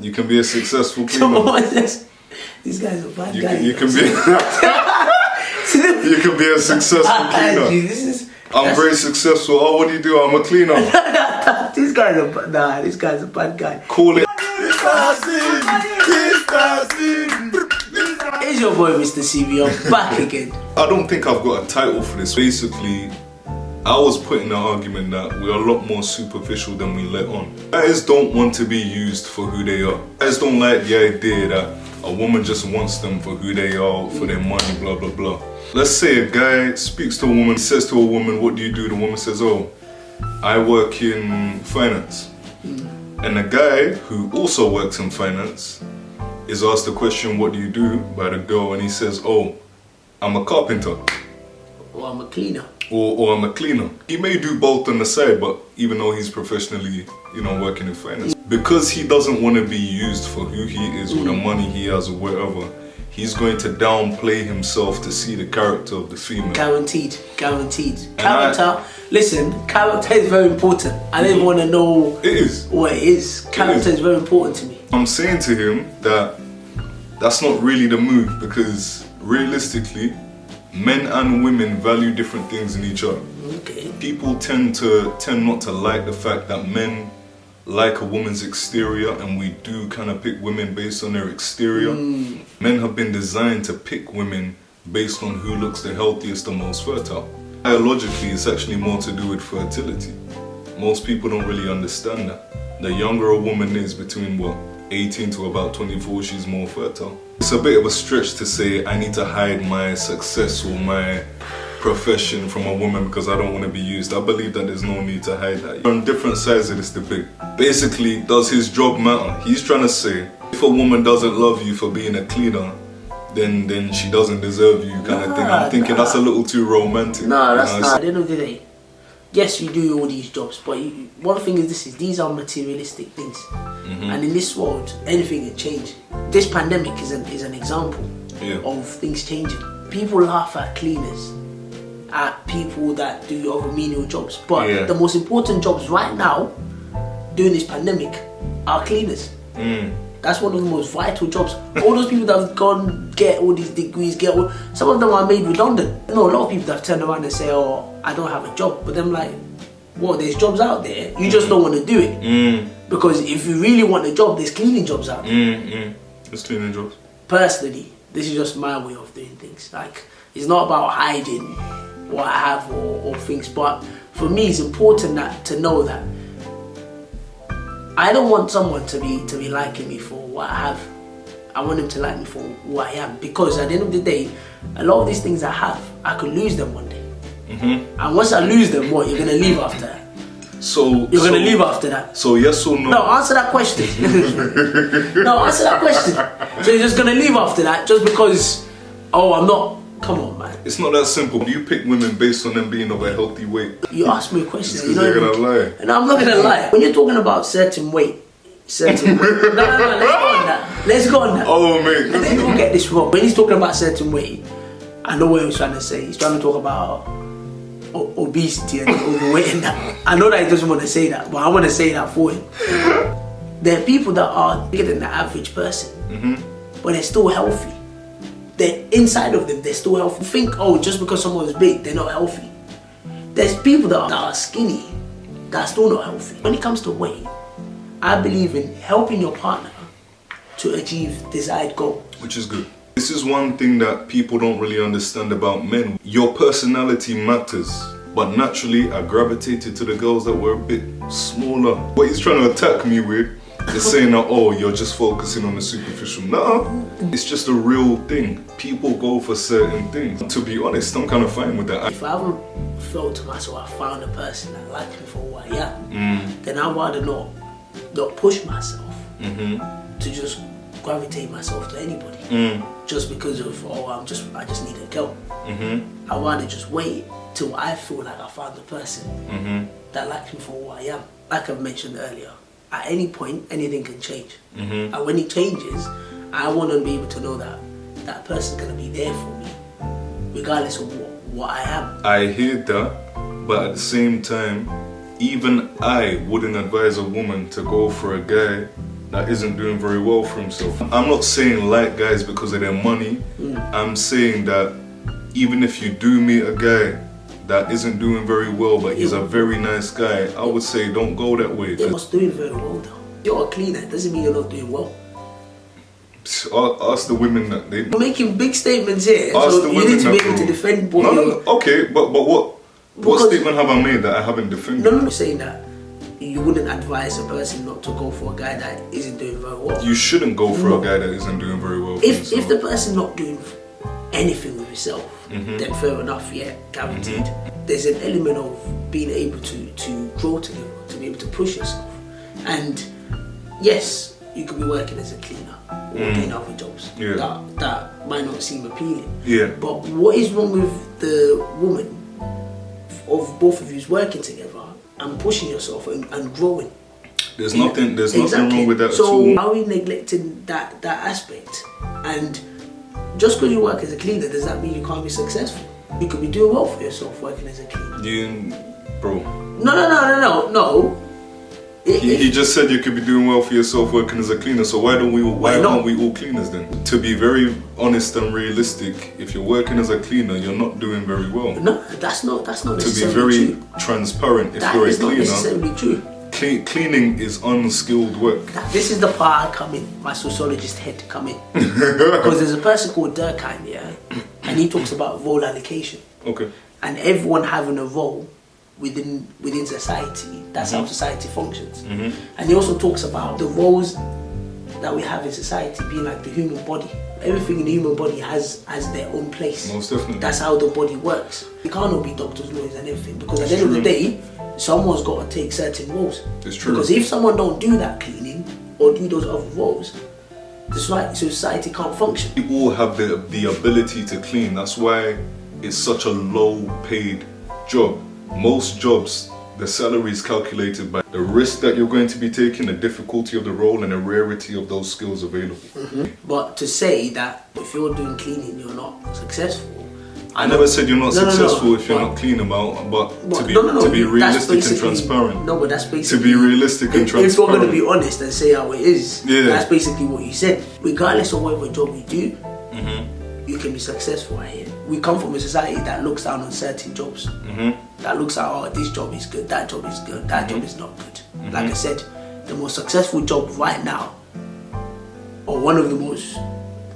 You can be a successful Come cleaner. on, this guy's a bad guy. You can be. You can be a successful cleaner. I'm very successful. Oh, what do you do? I'm a cleaner. This guy's a bad guy. Call it. It's your boy, MrCV. I'm back again. I don't think I've got a title for this. Basically, I was putting the argument that we're a lot more superficial than we let on. Guys don't want to be used for who they are. Guys don't like the idea that a woman just wants them for who they are, for their money, blah, blah, blah. Let's say a guy speaks to a woman, says to a woman, what do you do? The woman says, oh, I work in finance. And the guy who also works in finance is asked the question, what do you do? By the girl, and he says, oh, I'm a carpenter. Or I'm a cleaner. Or I'm a cleaner. He may do both on the side, but even though he's professionally, working in finance, because he doesn't want to be used for who he is or the money he has or whatever, he's going to downplay himself to see the character of the female. Guaranteed. Character, listen, character is very important. I don't want to know it is. What it is. Character is very important to me. I'm saying to him that that's not really the move, because realistically, men and women value different things in each other. Okay. People tend not to like the fact that men like a woman's exterior, and we do kind of pick women based on their exterior. Men have been designed to pick women based on who looks the healthiest and most fertile. Biologically, it's actually more to do with fertility. Most people don't really understand that. The younger a woman is, between 18 to about 24, she's more fertile. It's a bit of a stretch to say I need to hide my success or my profession from a woman because I don't want to be used. I believe that there's no need to hide that. On different sides of this debate. Basically, does his job matter? He's trying to say, if a woman doesn't love you for being a cleaner, then she doesn't deserve you, kind of thing. I'm thinking that's a little too romantic. No, that's not. At the end of the day, yes, you do all these jobs, but one thing is these are materialistic things. And in this world, anything can change. This pandemic is an example of things changing. People laugh at cleaners, at people that do other menial jobs, but the most important jobs right now during this pandemic are cleaners. That's one of the most vital jobs. All those people that have gone get all these degrees, some of them are made redundant. A lot of people that have turned around and say, oh, I don't have a job, but I'm like, well, there's jobs out there, you just don't want to do it. Because if you really want a job, there's cleaning jobs out there. There's cleaning jobs. Personally, this is just my way of doing things. Like, it's not about hiding what I have or things, but for me, it's important to know that I don't want someone to be liking me for what I have. I want them to like me for who I am, because at the end of the day, a lot of these things I have, I could lose them one day. And once I lose them, what, you're gonna leave after that? You're gonna leave after that. So yes or no? No, answer that question. No, answer that question. So you're just gonna leave after that just because, oh, I'm not. Come on, man. It's not that simple. You pick women based on them being of a healthy weight. You asked me a question. Because they're gonna lie. And I'm not gonna lie. When you're talking about certain weight. No, let's go on that. Let's go on that. Oh, mate. And then people get this wrong. When he's talking about certain weight, I know what he was trying to say. He's trying to talk about obesity and overweight and that. I know that he doesn't want to say that, but I want to say that for him. There are people that are bigger than the average person, but they're still healthy. They're inside of them, they're still healthy. Think, oh, just because someone's big, they're not healthy. There's people that are skinny, that are still not healthy. When it comes to weight, I believe in helping your partner to achieve desired goal. Which is good. This is one thing that people don't really understand about men. Your personality matters, but naturally I gravitated to the girls that were a bit smaller. What he's trying to attack me with is saying that, oh, you're just focusing on the superficial. No, it's just a real thing. People go for certain things. To be honest, I'm kind of fine with that. If I haven't felt to myself, I found a person that likes me for who I am, then I'd rather not push myself to just gravitate myself to anybody just because of, oh, I just need a girl. I'd rather just wait till I feel like I found the person that likes me for who I am. Like I've mentioned earlier, at any point anything can change, and when it changes, I want to be able to know that that person's going to be there for me regardless of what I am. I hear that, but at the same time, even I wouldn't advise a woman to go for a guy that isn't doing very well for himself. I'm not saying like guys because of their money. I'm saying that even if you do meet a guy that isn't doing very well, but he's a very nice guy, I would say don't go that way. You're not doing very well though. You're a cleaner, it doesn't mean you're not doing well. Ask the women that they... You're making big statements here, Ask so the you women need to be that able to go- defend what No, you're... okay, but what statement have I made that I haven't defended? No, I'm saying that you wouldn't advise a person not to go for a guy that isn't doing very well. You shouldn't go for a guy that isn't doing very well for If himself. the person's not doing anything with himself, then fair enough, yeah, guaranteed. There's an element of being able to grow together, to be able to push yourself. And yes, you could be working as a cleaner or doing other jobs that might not seem appealing. Yeah. But what is wrong with the woman of both of you working together and pushing yourself and growing? There's nothing wrong with that so at all. are we neglecting that aspect? And just because you work as a cleaner, does that mean you can't be successful? You could be doing well for yourself working as a cleaner. Bro. No. He just said you could be doing well for yourself working as a cleaner, so why aren't we all cleaners then? To be very honest and realistic, if you're working as a cleaner, you're not doing very well. No, that's not To be necessarily very true. transparent, if That you're a is not cleaner, necessarily true. cleaning is unskilled work. This is the part I come in, my sociologist head come in. Because there's a person called Durkheim, yeah, and he talks about role allocation. Okay. And everyone having a role within society. That's how society functions. And he also talks about the roles that we have in society being like the human body. Everything in the human body has their own place. Most definitely. That's how the body works. You can't all be doctors, lawyers and everything, because at the end of the day, someone's got to take certain roles. It's true. Because if someone don't do that cleaning or do those other roles, the society can't function. We all have the ability to clean. That's why it's such a low paid job. Most jobs, the salary is calculated by the risk that you're going to be taking, the difficulty of the role, and the rarity of those skills available. But to say that if you're doing cleaning, you're not successful. I never said you're not successful if you're but- not clean but to be that's realistic and basically- transparent. No, but that's basically... To be realistic and If we're going transparent. to be honest and say how it is, Yeah. that's basically what you said. Regardless of whatever job you do, you can be successful at it. We come from a society that looks down on certain jobs. That looks at, oh, this job is good, that job is good, that job is not good. Like I said, the most successful job right now, or one of the most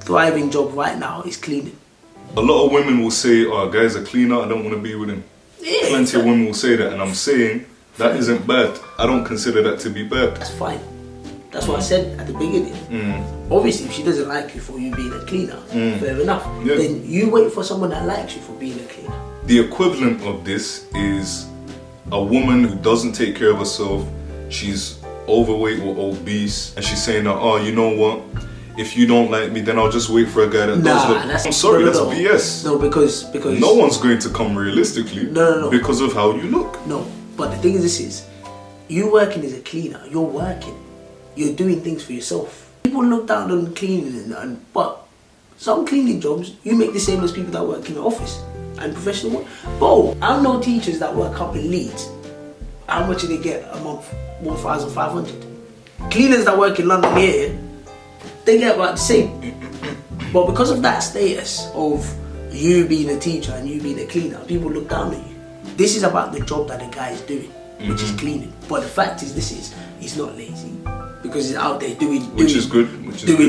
thriving jobs right now, is cleaning. A lot of women will say, oh, a guy's a cleaner, I don't want to be with him. Yeah, Plenty of women will say that, and I'm saying that isn't bad. I don't consider that to be bad. that's fine. That's what I said at the beginning. Obviously, if she doesn't like you for you being a cleaner, fair enough. Yeah. Then you wait for someone that likes you for being a cleaner. The equivalent of this is a woman who doesn't take care of herself. She's overweight or obese, and she's saying that, oh, you know what? If you don't like me, then I'll just wait for a guy that does look. I'm sorry, that's BS. No, because No one's going to come realistically. No. Because of how you look. No, but the thing is, this is you working as a cleaner. You're working. You're doing things for yourself. People look down on cleaning, but some cleaning jobs you make the same as people that work in the office and professional work. Bro, I know teachers that work up in Leeds. How much do they get a month? 1,500. Cleaners that work in London here, they get about the same. But because of that status of you being a teacher and you being a cleaner, people look down on you. This is about the job that the guy is doing, which is cleaning. But the fact is, he's not lazy because he's out there doing Which is good.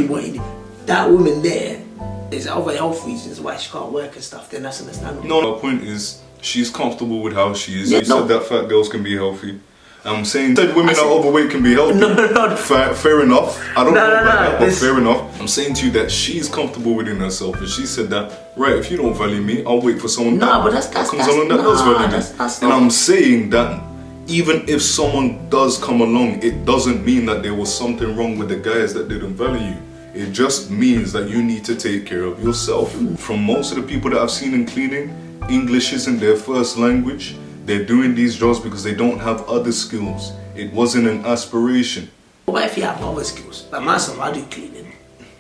what he. That woman there, there's other health reasons why she can't work and stuff. Then that's understandable. No, my point is she's comfortable with how she is. Yeah, You said that fat girls can be healthy. I'm saying women that are overweight can be healthy. No. Fair enough. I don't know about that, but This- fair enough. I'm saying to you that she's comfortable within herself, and she said that, right, if you don't value me, I'll wait for someone Nah, but that that's comes along that does value me. that's And not- I'm saying that even if someone does come along, it doesn't mean that there was something wrong with the guys that didn't value you. It just means that you need to take care of yourself. From most of the people that I've seen in cleaning, English isn't their first language. They're doing these jobs because they don't have other skills. It wasn't an aspiration. What if you have other skills? Like myself, I do cleaning,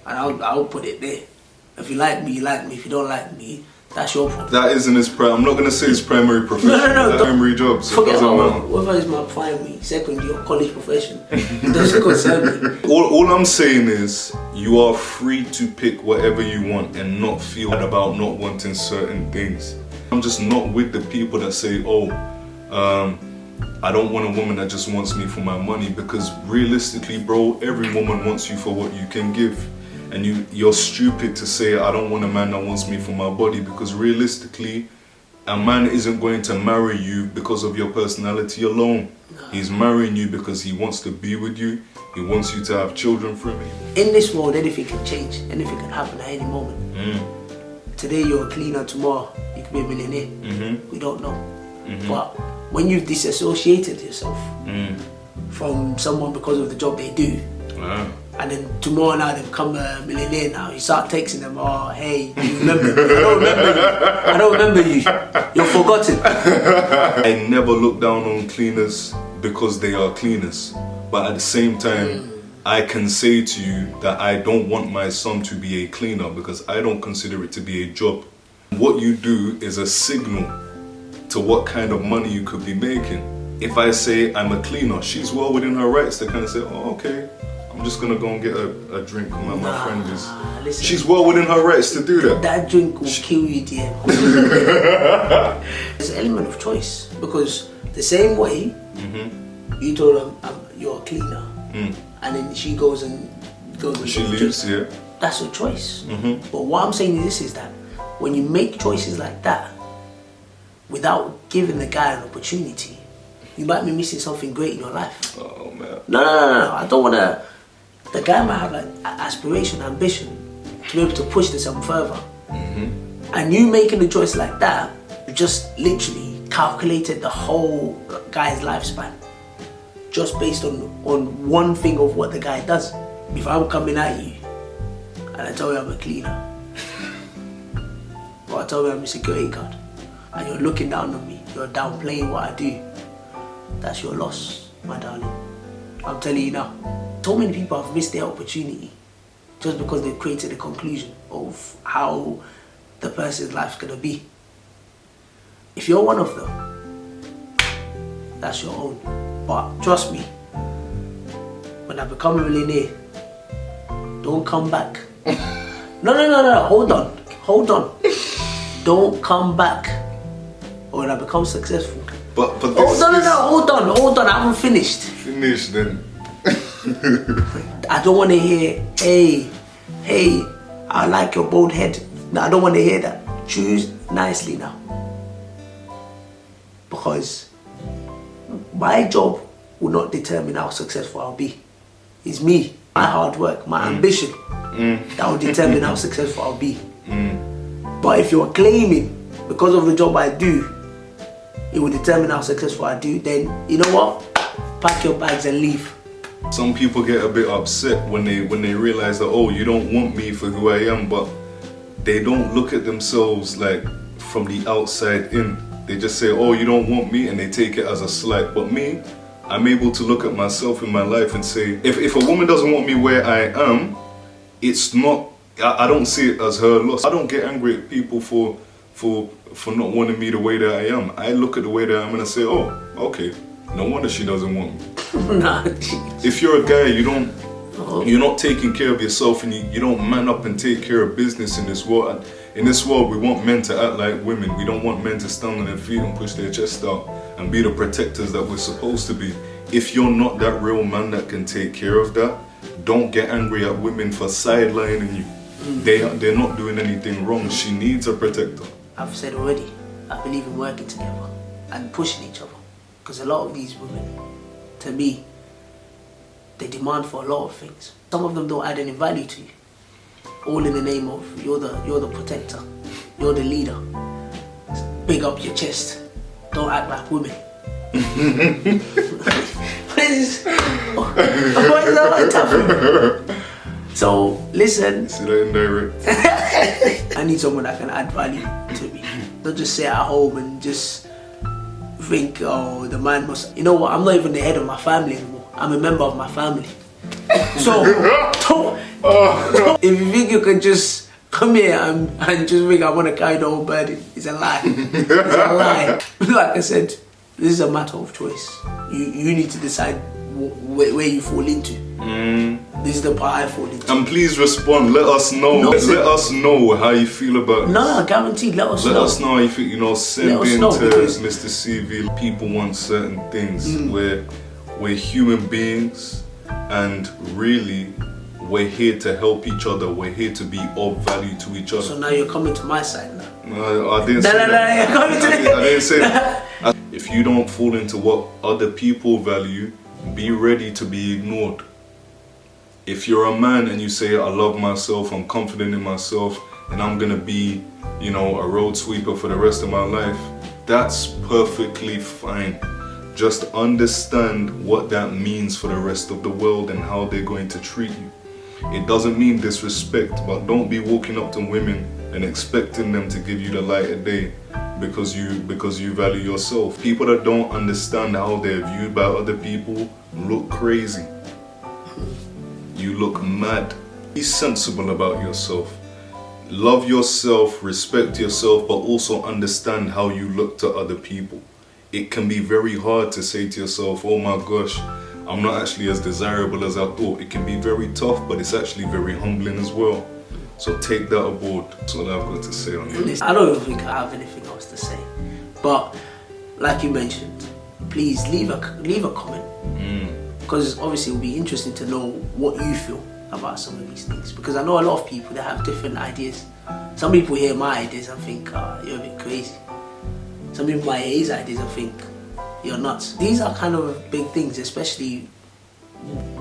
and I'll put it there. If you like me, you like me. If you don't like me, That's your problem. That isn't his I'm not gonna say his primary profession. No. That's primary job, so it Forget doesn't matter. whether it's my primary, secondary, or college profession. It doesn't concern me. All I'm saying is you are free to pick whatever you want and not feel bad about not wanting certain things. I'm just not with the people that say, oh, I don't want a woman that just wants me for my money, because realistically, bro, every woman wants you for what you can give. And you're stupid to say, I don't want a man that wants me for my body, because realistically, a man isn't going to marry you because of your personality alone. No. He's marrying you because he wants to be with you. He wants you to have children from him. In this world, anything can change. Anything can happen at any moment. Today you're a cleaner, tomorrow you could be a millionaire. We don't know. But when you've disassociated yourself from someone because of the job they do, and then tomorrow now they become a millionaire now, you start texting them, oh hey, you remember me? I don't remember you. You're forgotten. I never look down on cleaners because they are cleaners. But at the same time, I can say to you that I don't want my son to be a cleaner because I don't consider it to be a job. What you do is a signal to what kind of money you could be making. If I say I'm a cleaner, she's well within her rights to kind of say, oh okay, I'm just gonna go and get a drink with my friend is. Listen, she's well within her rights to do that. That drink will kill you, dear. There's an element of choice, because the same way you told her you're a cleaner, and then she goes and she leaves, yeah. That's a choice. But what I'm saying is that when you make choices like that without giving the guy an opportunity, you might be missing something great in your life. Oh man. No. I don't want to. The guy might have like aspiration, ambition to be able to push this up further. And you making a choice like that, you just literally calculated the whole guy's lifespan just based on one thing of what the guy does. If I'm coming at you and I tell you I'm a cleaner, or I tell you I'm a security guard, and you're looking down on me, you're downplaying what I do, that's your loss, my darling. I'm telling you now. So many people have missed their opportunity just because they've created a conclusion of how the person's life's gonna be. If you're one of them, that's your own. But trust me, when I become a millionaire, don't come back. No, hold on. Don't come back. Or when I become successful. But this, hold on, I haven't finished. Finish then. I don't want to hear, hey, I like your bald head. No, I don't want to hear that. Choose nicely now. Because my job will not determine how successful I'll be. It's me, my hard work, my ambition that will determine how successful I'll be. But if you're claiming because of the job I do, it will determine how successful I do, then you know what? Pack your bags and leave. Some people get a bit upset when they realize that, oh, you don't want me for who I am, but they don't look at themselves like from the outside in. They just say, oh, you don't want me, and they take it as a slight. But me, I'm able to look at myself in my life and say, if a woman doesn't want me where I am, it's not, I don't see it as her loss. I don't get angry at people for not wanting me the way that I am. I look at the way that I am and I say, oh, okay, no wonder she doesn't want me. Nah, if you're a guy, you're not taking care of yourself, and you don't man up and take care of business in this world. In this world, we want men to act like women. We don't want men to stand on their feet and push their chest out and be the protectors that we're supposed to be. If you're not that real man that can take care of that, don't get angry at women for sidelining you. They're not doing anything wrong. She needs a protector. I've said already, I believe in working together and pushing each other. Because a lot of these women, to me, they demand for a lot of things. Some of them don't add any value to you. All in the name of you're the protector, you're the leader. Big up your chest. Don't act like women. What is that? So listen. See that indirect? I need someone that can add value to me. Don't just sit at home and just think, oh, the man must. You know what? I'm not even the head of my family anymore. I'm a member of my family. So, if you think you can just come here and just think I want to carry the whole burden. It's a lie. It's a lie. Like I said, this is a matter of choice. You need to decide where you fall into. This is the part I fall into. And please respond. Let us know. Let us know how you feel about this. No, guaranteed. Let us know. Let us know how you feel. You know, send in to MrCV. People want certain things where we're human beings, and really we're here to help each other. We're here to be of value to each other. So now you're coming to my side now. No, I didn't say that. You're coming to me. I didn't say that. If you don't fall into what other people value, be ready to be ignored. If you're a man and you say, I love myself, I'm confident in myself, and I'm gonna be, you know, a road sweeper for the rest of my life, that's perfectly fine. Just understand what that means for the rest of the world and how they're going to treat you. It doesn't mean disrespect, but don't be walking up to women and expecting them to give you the light of day because you value yourself. People that don't understand how they're viewed by other people look crazy. You look mad. Be sensible about yourself. Love yourself, respect yourself, but also understand how you look to other people. It can be very hard to say to yourself, oh my gosh, I'm not actually as desirable as I thought. It can be very tough, but it's actually very humbling as well. So take that aboard. That's all I've got to say on this. I don't even think I have anything else to say. But like you mentioned, please leave a comment. Because obviously it will be interesting to know what you feel about some of these things. Because I know a lot of people that have different ideas. Some people hear my ideas and think, you're a bit crazy. Some people might hear his ideas and think, you're nuts. These are kind of big things, especially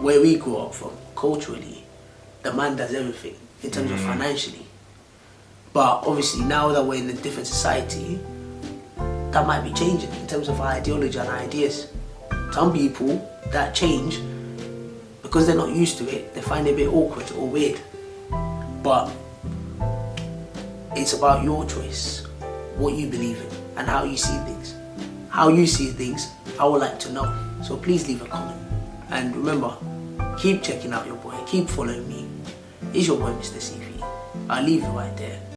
where we grew up from, culturally. The man does everything in terms of financially. But obviously now that we're in a different society, that might be changing in terms of our ideology and ideas. Some people that change because they're not used to it, they find it a bit awkward or weird. But it's about your choice, what you believe in and how you see things. How you see things, I would like to know. So please leave a comment. And remember, keep checking out your boy, keep following me. It's your boy MrCV. I'll leave you right there.